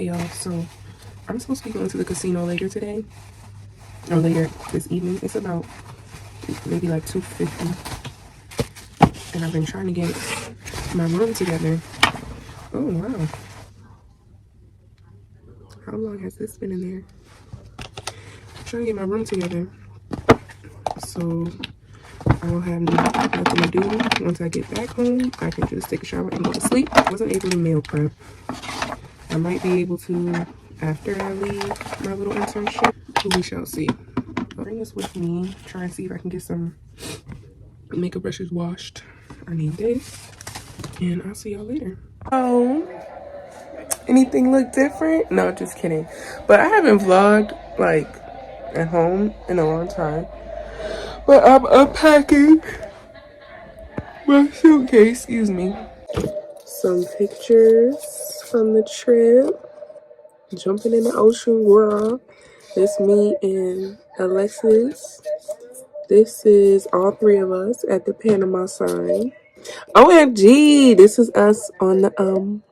Hey y'all, so I'm supposed to be going to the casino later today, or later this evening. It's about maybe like 2:50, and I've been trying to get my room together. Oh wow, how long has this been in there? I'm trying to get my room together, so I will have nothing to do. Once I get back home, I can just take a shower and go to sleep. I wasn't able to meal prep. I might be able to after I leave my little internship. We shall see. I'll bring this with me. Try and see if I can get some makeup brushes washed. I need this. And I'll see y'all later. Oh, anything look different? No, just kidding. But I haven't vlogged like at home in a long time. But I'm unpacking my suitcase, excuse me. Some pictures from the trip. Jumping in the ocean world. This me and Alexis. This is all three of us at the Panama sign. OMG, this is us on the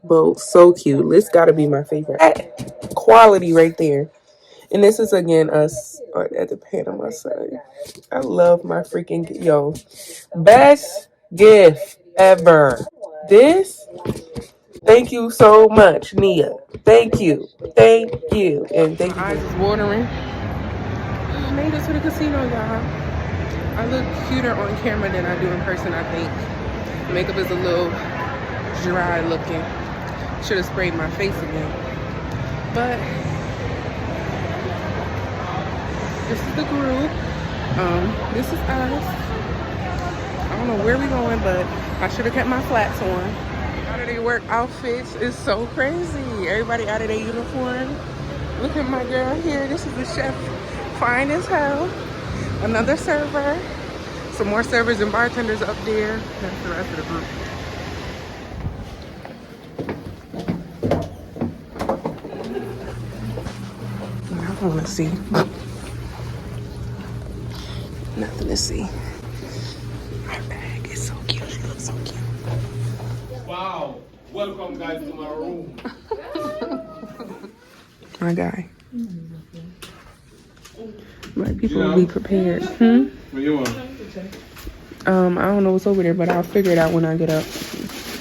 boat. So cute. This gotta be my favorite. That quality right there. And this is again us at the Panama sign. I love my freaking best gift ever. This, thank you so much, Nia. Thank you. Thank you. And thank you. My eyes is watering. I made it to the casino, y'all. I look cuter on camera than I do in person, I think. Makeup is a little dry looking. Should have sprayed my face again. But this is the group. This is us. I don't know where we're going, but I should have kept my flats on. Out of their work outfits is so crazy. Everybody out of their uniform. Look at my girl here. This is the chef. Fine as hell. Another server. Some more servers and bartenders up there. That's the rest of the group. I want to see. Nothing to see. My bag is so cute. She looks so cute. Wow. Welcome guys to my room. My guy. Black people will be prepared. What you want? I don't know what's over there, but I'll figure it out when I get up.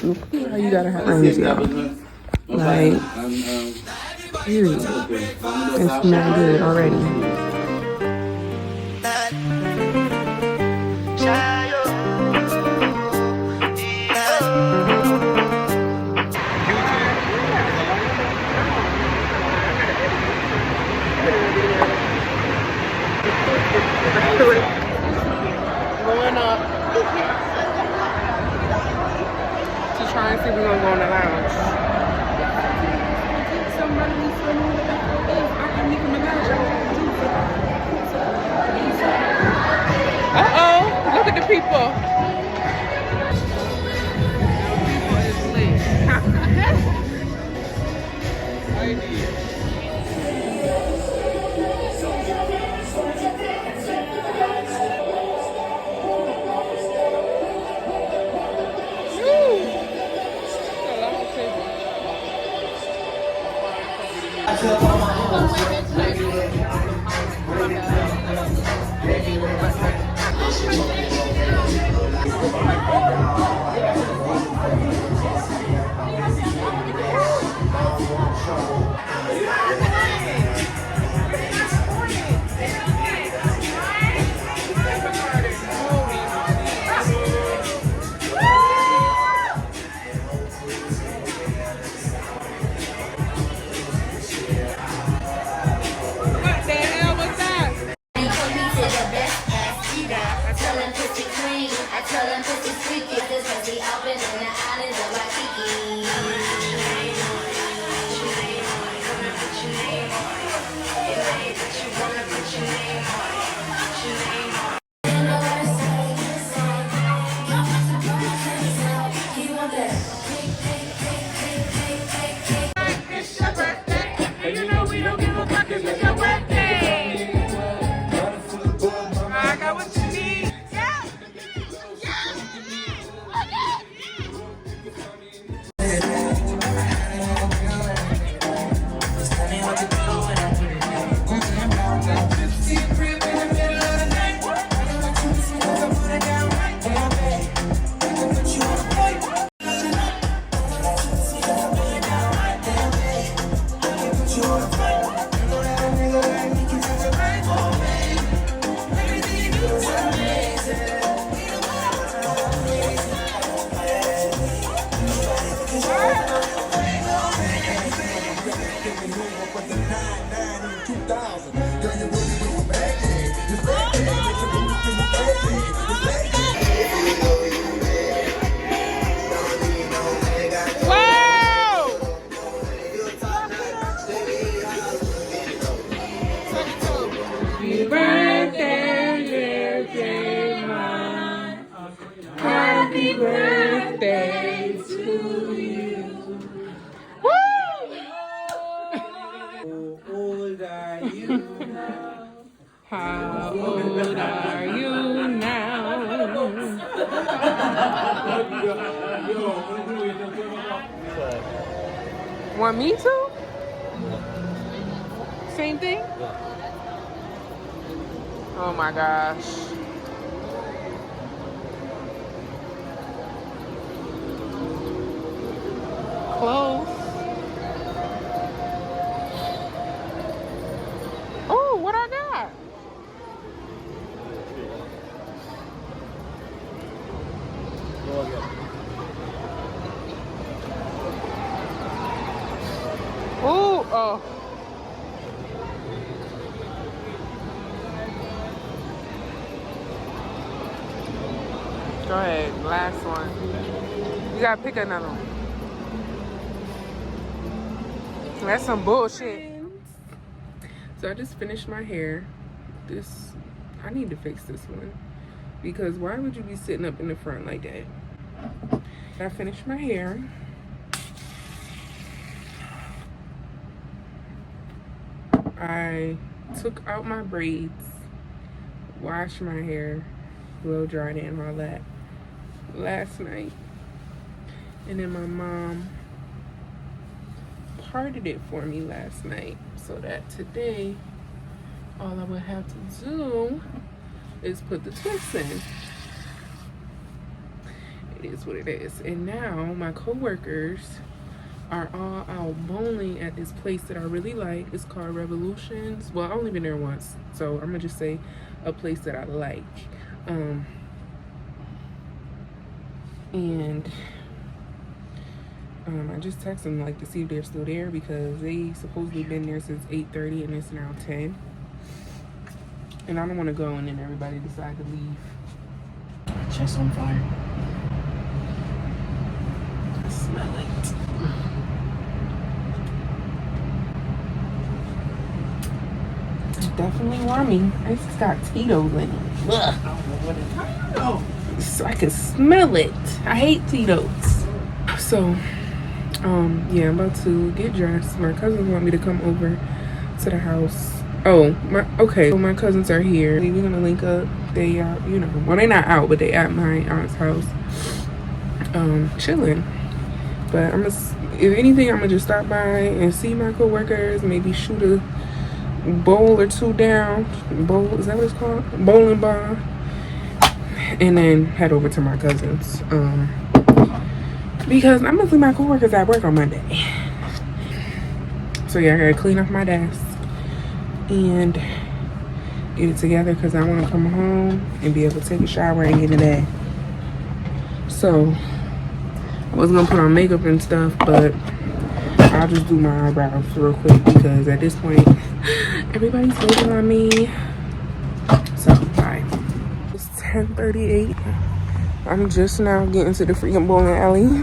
You gotta have friends, y'all. Like, period. It's not good already. Going up to try and see if we're gonna go in the lounge. Uh-oh, look at the people. Happy birthday to you. Woo! How old are you now? How old are you now? Want me to? Same thing? Oh my gosh. Close. Oh, what I got? Oh, oh. Go ahead, last one. You gotta pick another one. That's some bullshit. So I just finished my hair. I need to fix this one. Because why would you be sitting up in the front like that? I finished my hair. I took out my braids, washed my hair, blow dried it and all that last night. And then my mom parted it for me last night so that today all I would have to do is put the twists in. It is what it is. And now my coworkers are all out bowling at this place that I really like. It's called Revolutions. Well, I've only been there once, so I'm gonna just say a place that I like. I just texted them like to see if they're still there because they supposedly been there since 8:30 and it's now 10. And I don't want to go and then everybody decide to leave. Chest on fire. I smell it. It's definitely warming. It's got Tito's in it. Ugh. So I can smell it. I hate Tito's. So, yeah, I'm about to get dressed. My cousins want me to come over to the house. So my cousins are here. We're gonna link up. They out, well, they're not out, but they at my aunt's house, chilling. But if anything, I'm gonna just stop by and see my coworkers. Maybe shoot a bowl or two down. Is that what it's called? Bowling ball. And then head over to my cousins. Because I'm gonna see my coworkers at work on Monday. So yeah, I gotta clean off my desk and get it together because I want to come home and be able to take a shower and get in bed. So I was gonna put on makeup and stuff, but I'll just do my eyebrows real quick because at this point everybody's waiting on me. So bye. It's 10:38. I'm just now getting to the freaking bowling alley.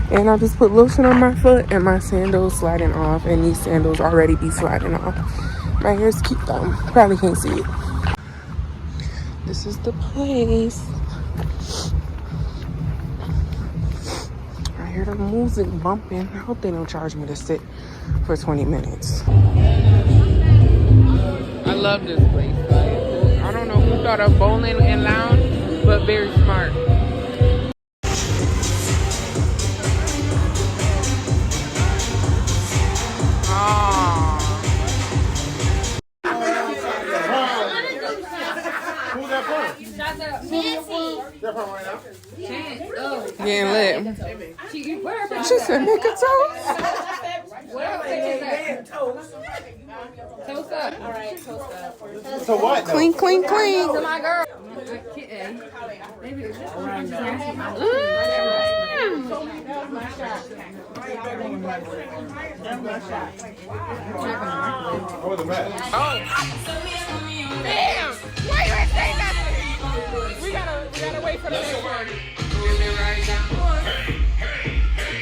And I just put lotion on my foot and my sandals sliding off. And these sandals already be sliding off. My hair's cute though. Probably can't see it. This is the place. I hear the music bumping. I hope they don't charge me to sit for 20 minutes. I love this place. I don't know who thought of bowling and lounge, but very smart. Getting lit. She said, make a toast. Toast up. All right, toast up. So what? Clean, clean, clean. To my girl. Oh. Damn. Why you ain't say nothing? We gotta wait for the next one.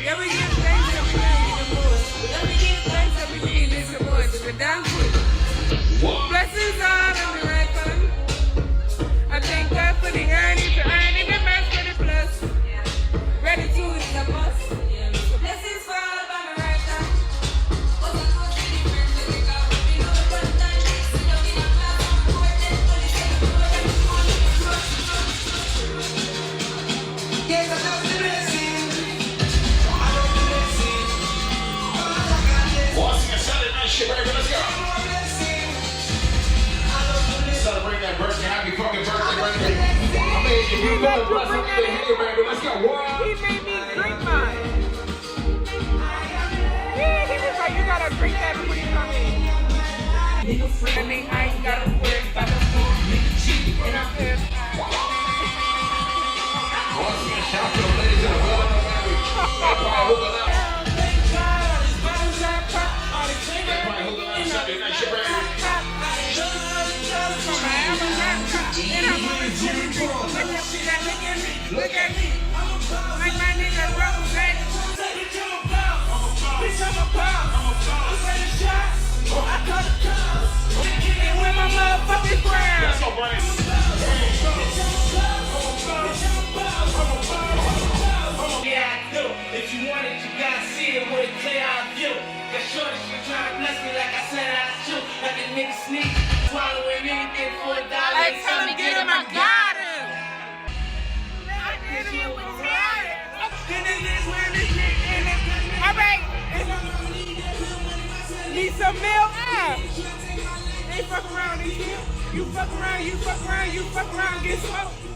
Yeah, we give thanks that we can get the boys. We give thanks that we can get the boys. We're down quick. Blessings all in the right fun. I thank God for the earnings, the best for the plus. If you love bless up there, hey baby, let's go. He made me drink mine. Yeah, he was like, you gotta drink that before you come in. I mean, I ain't gotta worry about the food, nigga cheap, and I'm pissed. Once again, shout out to the ladies in the building, baby. They probably hooking up. They probably hooking up Sunday night, shit, baby. Look at me. Like my nigga Rose said. Bitch, I'm a pop. I'm ready to shot. I call the cops. And with my motherfucking crown. Let's go, Brian. Yeah, I do. If you want it, you gotta see it with a clear eye view. Got shorty, she trying to bless me like I said I shoot. Like a nigga sneak, swallowing anything for $1. Hey, tell him get him, I got him. I did him with time. And it is when it's in it. All right. Need some milk? They fuck around and kill. You fuck around, you fuck around, you fuck around, get smoked.